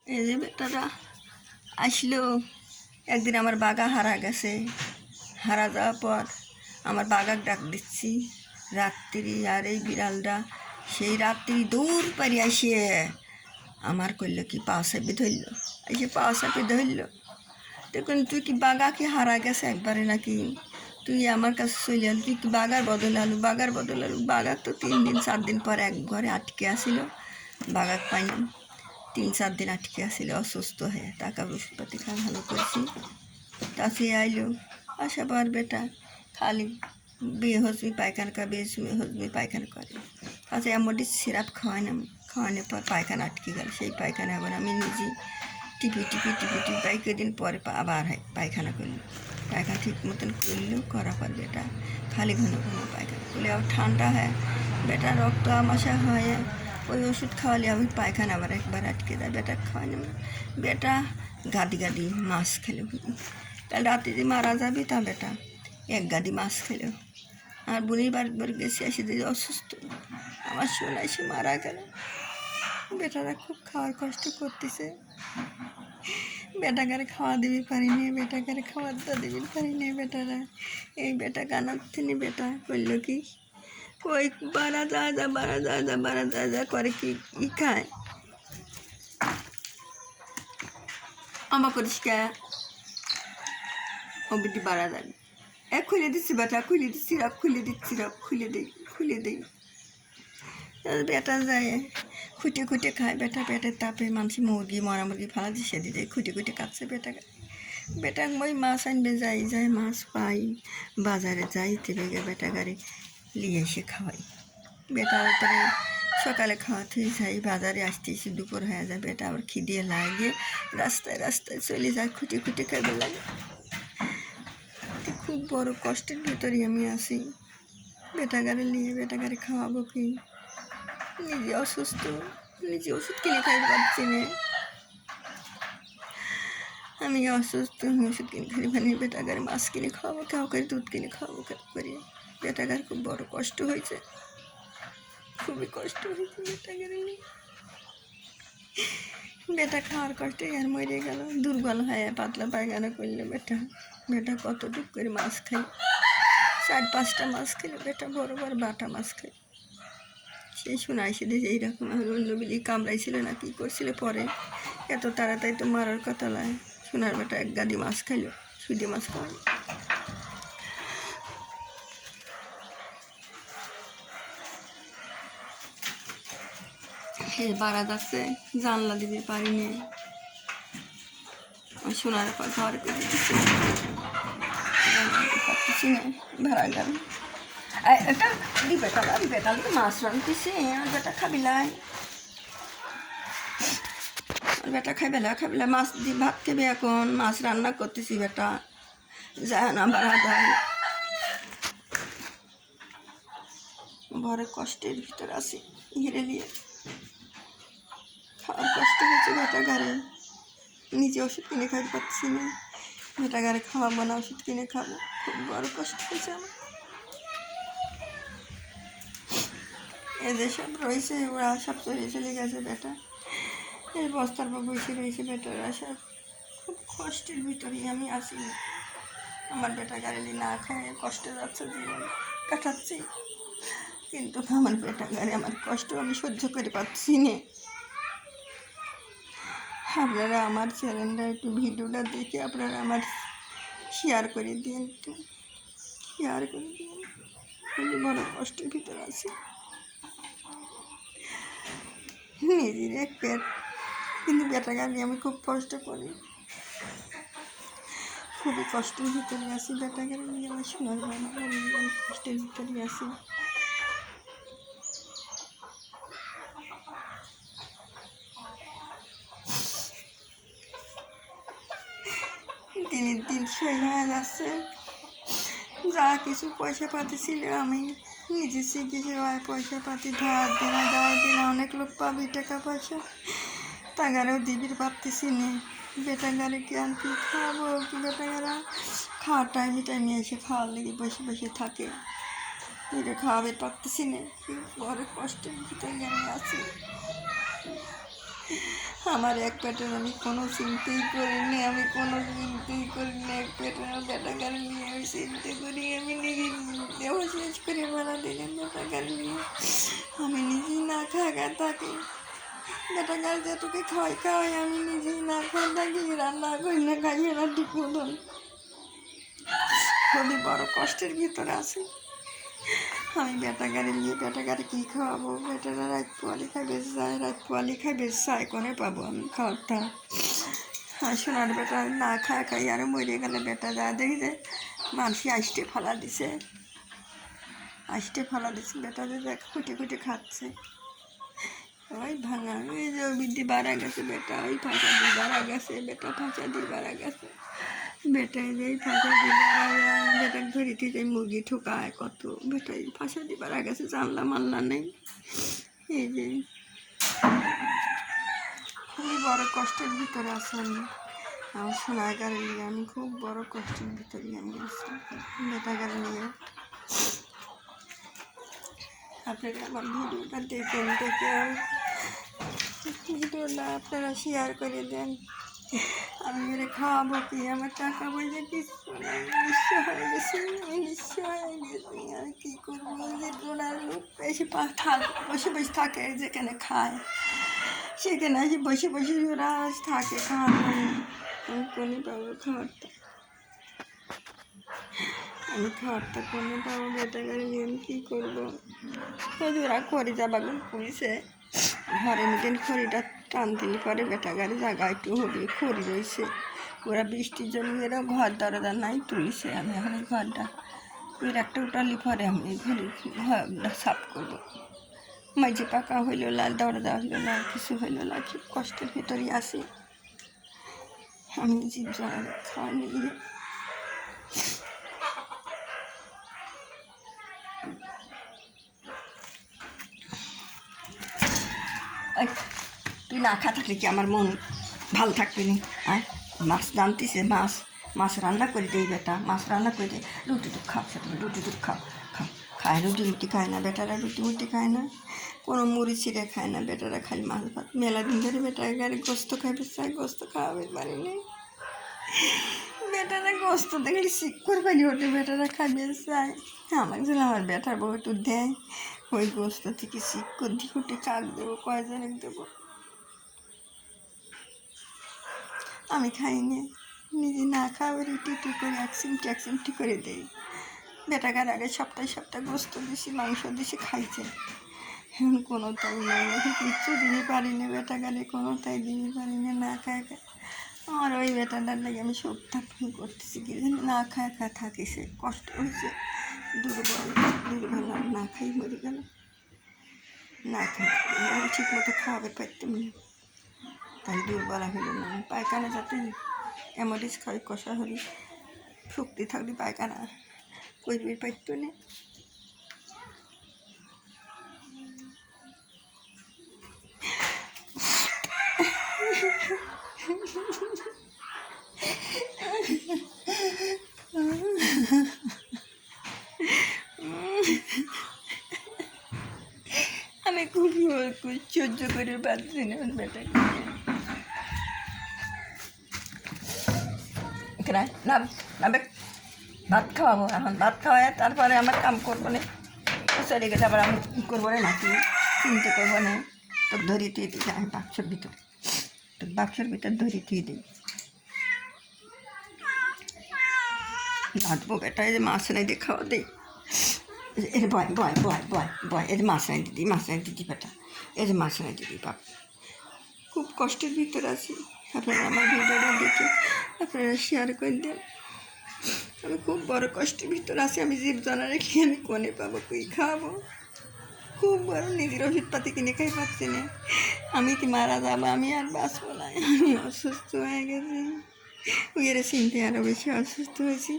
এই যে বেটাটা আসলো। একদিন আমার বাগা হারা গেছে, হারা যাওয়ার পর আমার বাগাক ডাক দিচ্ছি রাত্রি, আর এই বিড়ালটা সেই রাত্রি দূর পারি আসিয়ে আমার করলো কি পা চাপে ধরল, এসে পা চাপে ধরল। দেখুন তুই কি বাগা কি হারা গেছে একবারে নাকি, তুই আমার কাছে চলে আলু, তুই কি বাগার বদল আলু, বাগার বদল আলু। বাগার তো 3 দিন 4 দিন পর এক ঘরে আটকে আসিল, বাগাক পাইনি। 3-4 দিন আটকে আসিল অসুস্থ হয়ে, টাকা ওষুধপাতি খাওয়া ভালো করছি। তাছে আইলো, আসা পর বেটা খালি বেহজমি পায়খানা করে, বেহজমি পায়খানা করে। তাছে এমনটি সিরাপ খাওয়ানোর পর পায়খানা আটকে গেল। সেই পায়খানা আবার আমি নিজে টিপি কয়েকদিন পরে আবার পায়খানা করলো। পায়খানা ঠিক মতন করলেও করার পর বেটা খালি ঘন পায়খানা করলে আবার ঠান্ডা হয়, বেটা রক্ত আমাশা হয়, ওই ওষুধ খাওয়ালে আমি পায়খানা আবার একবার আটকে যায়। বেটা খাওয়াই না, বেটা গাদি মাছ খেলো। কাল রাতে যে মারা যাবে তা বেটা এক গাদি মাছ খেলো। আর বুড়ির বাড়ি গেছে, এসে যে অসুস্থ, আমার শোনা এসে মারা গেল। বেটারা খুব খাওয়ার কষ্ট করতেছে, বেটাকারে খাওয়া দিবি পারিনি, বেটাকারে খাওয়ার দা দিবি পারিনি। বেটারা এই বেটা কানার থেকে বেটা করলো কি, ওই বাড়া যা করে কি খায়। আমা করিস কে ও বিটি বাড়া যাবে, খুলে দিচ্ছি বেটা, খুলে দিচ্ছি রাখ, খুলে দিই। বেটা যায় খুঁটে খায়, বেটা পেটের তাপে মানুষ মরা মুরগি ফালা দিয়ে সেদি দেয়, খুঁটে কাটছে বেটা ওই মাছ আনবে যাই মাছ পাই, বাজারে যাই তেলে বেটা গাড়ি নিয়ে এসে খাওয়াই। বেটা তারপরে সকালে খাওয়াতে যাই, বাজারে আসতে দুপুর হয়ে যায়, বেটা আবার খিদিয়ে লাগে, রাস্তায় চলে যায়, খুঁটে খাইবে লাগে। খুব বড় কষ্টের ভেতরে আমি আসি, বেটা গাড়ি খাওয়াবো কি, নিজে অসুস্থ, নিজে ওষুধ কিনে খাইতে পারছি না। আমি অসুস্থ, আমি ওষুধ কিনে খাই মানে বেটাগারে মাছ কিনে খাওয়াবো, কাউকে দুধ কিনে খাওয়াবো, কেউ করি। বেটাগার খুব বড় কষ্ট হয়েছে, খুবই কষ্ট হয়েছে বেটাগারে নিয়ে। বেটা খাওয়ার কষ্টে আর মরে গেল, দুর্বল হয়ে পাতলা পায়খানা করলে বেটা কত দুঃখ করে মাছ খাই, 4-5টা মাছ খেলে বেটা, বড় বাটা মাছ খাই। সেই শোনাইছে যে এইরকম অন্য বিলি কামড়াইছিল না কি করছিল, পরে এত তাড়াতাড়ি তো মারার কথা নয়। সোনার বেটা এক গাদি মাছ খাইল, সুদি মাছ খাওয়াই। সে বাড়া যাচ্ছে, জানলা দিতে পারিনি, সোনার ঘর করে দিচ্ছি না, ভাড়া গেল। এটা বেটা মাছ রাঁধতেছে, আর বেটা খাবিলাই, বেটা খাইবেলা মাছ দিয়ে ভাত খাবে, এখন মাছ রান্না করতেছি, বেটা যায় না বাড়া যায়। বড় কষ্টের ভিতরে আছি, ঘিরে নিয়ে খাওয়ার কষ্ট হচ্ছে বেটা গাড়ি, নিজে ওষুধ কিনে খাইতে পারছি না, বেটা গাড়ি খাওয়াবো না, ওষুধ কিনে খাবো, খুব বড় কষ্ট হয়েছে আমার। এদের সব রয়েছে, ওরা সব চলে গেছে, বেটা এই বস্তার পর বসে রয়েছে, বেটারা সব খুব কষ্টের ভিতরেই আমি আছি। আমার বেটা গাড়ি না খায় কষ্টে যাচ্ছে, জীবন কাটাচ্ছি, কিন্তু আমার বেটা গাড়ি আমার কষ্ট আমি সহ্য করে পাচ্ছি না। আপনারা আমার চ্যানেলটা একটু ভিডিওটা দেখে আপনারা আমার শেয়ার করে দিন, একটু শেয়ার করে দিন, খুবই বড় কষ্টের ভিতরে আছি, নিজের এক পেট, কিন্তু বেটা গাড়ি আমি খুব কষ্ট করি, খুবই কষ্টের ভিতরে আছি, বেটা গাড়ি নিয়ে আমার শোনার বাবা, আমি কষ্টের ভিতরে আছি। দিনের দিন শেষ হয়ে যাচ্ছে, যা কিছু পয়সা পাতি ছিল আমি নিজে শিখেছি, পয়সা পাতি ধার দিনা অনেক লোক পাবি টাকা পয়সা, তাগারেও দিবির পারতেছি না। বেটা গাড়ি কি আর কি খাওয়াবো, কি বেটা গাড়া খাওয়ার টাইমে এসে খাওয়ার লেগে বসে থাকে, এটা খাওয়াবে পারতেছি না, বড় কষ্টের ভিতরে আমি আছি। আমার এক পেটের আমি কোনো চিন্তাই করিনি, এক পেটের বেটা গাড়ি নিয়ে আমি চিন্তা করি, আমি নিজে দেহ শেষ করে মারা দিলাম বেটা গাড়ি নিয়ে। আমি নিজেই না খাওয়া থাকি, বেটা গাড়ি যেটুকু খাওয়াই আমি নিজেই না খাওয়া থাকি, রান্না করি না, খাইয়ে না ঠিক মতন। খুবই বড় কষ্টের ভিতরে আছি আমি। বেটা গাড়ি নিয়ে বেটা গাড়ি কী খাওয়াবো? বেটারা রাত পোয়ালি খাই বেশ যায়, কোনে পাবো আমি খাওয়ারটা? আর সোনার বেটা না খাই আরও মরে গেলে বেটা যা দেখি যে মানুষই আসতে ফালা দিছে বেটা যে দেখ খুঁটে খাচ্ছে। ওই ভাঙা ওই যে বৃদ্ধি বাড়া গেছে বেটা, ওই ফাঁসা দিয়ে বাড়া গেছে বেটা, বেটাই যে ফাঁসা দিয়ে বেটা ধরিতে যে মুরগি ঠোকায় কত, বেটাই ফাঁসা দিয়ে বাড়া গেছে, জানলা মানলা নেই। এই যে খুবই বড় কষ্টের ভিতরে আছি আমি। আমার সোনার গাড়ি নিয়ে আমি খুব বড় কষ্টের ভিতরে আমি আছি বেটা গাড়ি নিয়ে। আপনারা আমার ভিডিওটা আপনারা শেয়ার করে দেন। আমি এর খাওয়াবো কি? আমার টাকা পয়সা কিছু নেই, নিঃস্ব হয়ে গেছি আর কী করবো? যে ডোনার এসে বসে থাকে, যেখানে খায় সেখানে এসে বসে ওরা থাকে, খাওয়ানো আমি কোনে পাবো খাবারটা? আমি খাবারটা কোনে পাবো? বেটা গাড়ি নিয়ে আমি কী করবো? ওরা খড়ি যাবাগুন পুলিশে ঘরের মধ্যে খড়িটা টানতেনি পরে বেটা গাড়ি জায়গা একটু হবে খড়ি রয়েছে, ওরা বৃষ্টির জন্য এরা ঘর দরজা নাই তুলিছে। আমি এখন এই ঘরটা ওর একটা উঠালি পরে আমি ঘরটা সাফ করবো। মাঝে পাকা হইলো লাল, দরজা হইলো লাল, কিছু হইলো না, খুব কষ্টের ভেতরেই আসি আমি। জীব জগৎ খাওয়া নিয়ে তুই না খা থাকলে কি আমার মন ভাল থাকবে না? মাছ জানতিছে, মাছ রান্না করে দেই বেটা, মাছ রান্না করে দেয়, রুটি খাও, সেটা রুটি খায়, রুটি খায় না বেটারা, রুটি খায় না, কোনো মুড়ি ছিঁড়ে খায় না বেটারা, খালি মাছ ভাত। মেলা দিন ধরে বেটারা গাড়ি গোস্ত খাইবে চায়, গোস্ত খাওয়াবে পারিনি বেটারা, গোস্ত দেখলে শিক্ষর পারি ওঠে, বেটারা খাইবে চায়। আমার যেন আমার বেটার বউ একটু দেয়, ওই গোস্ত থেকে শিক্ষর দিয়ে কাক দেবো, কয়জনে দেবো। আমি খাইনি, নিজে না খাওয়া রুটি করে এক চিমটি করে দেই। বেটাকার আগে সপ্তাহে গোস্ত দিছি, মাংস দিছি, খাইছে। এখন কোনো তাই নেই, এখন কিচ্ছু দিতে পারি না বেটাকারে, কোনো তাই দিতে পারি না খায়। আমার ওই বেটাটার লাগে আমি সব ফোন করতেছি, কি যেন না খায় থাকিছে, কষ্ট হয়েছে, দুর্বল না খাই মরে গেল, না খাই ঠিক মতো খাওয়াবে পারতাম না, তাই দুর্বলা হইল না। পায়খানা যাতে এমরিচ খাই, কষা হলি শক্তি থাকলে পায়খানা করবে পারত না। আমি খুব সহ্য করে পারছি না বেটাকে। নামবে ভাত খাওয়াবো, এখন ভাত খাওয়ায় তারপরে আমার কাম করবো না, চলে গেলে আবার আমি কী করবো না, নাকি চিনতে করবো না, তো ধরি তুই দিই আমি বাক্সের ভিতর ধরি তুই দিই ভাতবো বেটা। এই যে মাছ নাই দিয়ে খাওয়া দিই, বয় এই যে মাছ নাই দিদি বেটা, এই যে মাছ নাই দিদি বাপ। খুব কষ্টের ভিতরে আছি, আপনারা আমার ভিডিওটা দেখে আপনারা শেয়ার করে দেন। আমি খুব বড় কষ্টের ভিতরে আছি, আমি জীবজনা রেখে আমি কোনে পাবো, কই খাওয়াবো? খুব বড় নিজের ওষুধপাতি কিনে খাই পাচ্ছি না, আমি কি মারা যাবো? আমি আর বাঁচবো না, আমি অসুস্থ হয়ে গেছি, ওই চিনতে আরও বেশি অসুস্থ হয়েছি।